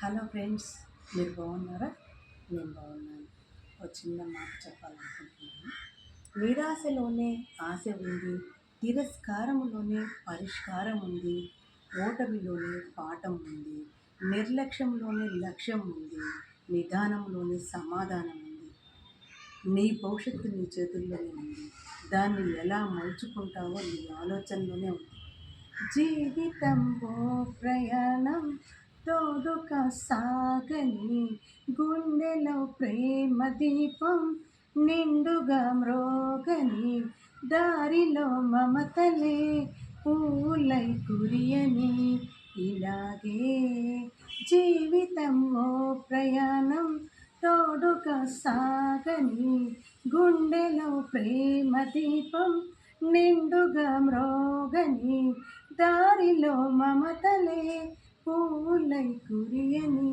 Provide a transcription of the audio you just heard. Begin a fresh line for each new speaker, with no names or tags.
Hello friends, మీరు బాగున్నారా? నేను బాగున్నాను. ఒక చిన్న మాట చెప్పాలనుకుంటున్నాను. నిరాశలోనే ఆశ ఉంది, తిరస్కారములోనే పరిష్కారం ఉంది, ఓటమిలోనే పాఠం ఉంది, నిర్లక్ష్యంలోనే లక్ష్యం ఉంది, నిదానంలోనే సమాధానం ఉంది. నీ భవిష్యత్తు నీ చేతుల్లోనే ఉంది. దాన్ని ఎలా మలుచుకుంటావో నీ ఆలోచనలోనే ఉంది. జీవితంలో ప్రయాణం తోడుగా సాగని, గుండెలో ప్రేమ దీపం నిండుగా మ్రోగని, దారిలో మమతలే పూలై కురియని, ఇలాగే జీవితంలో ప్రయాణం తోడుగా సాగని, గుండెలో ప్రేమ దీపం నిండుగా మ్రోగని, దారిలో మమతలే పూలై కురియని.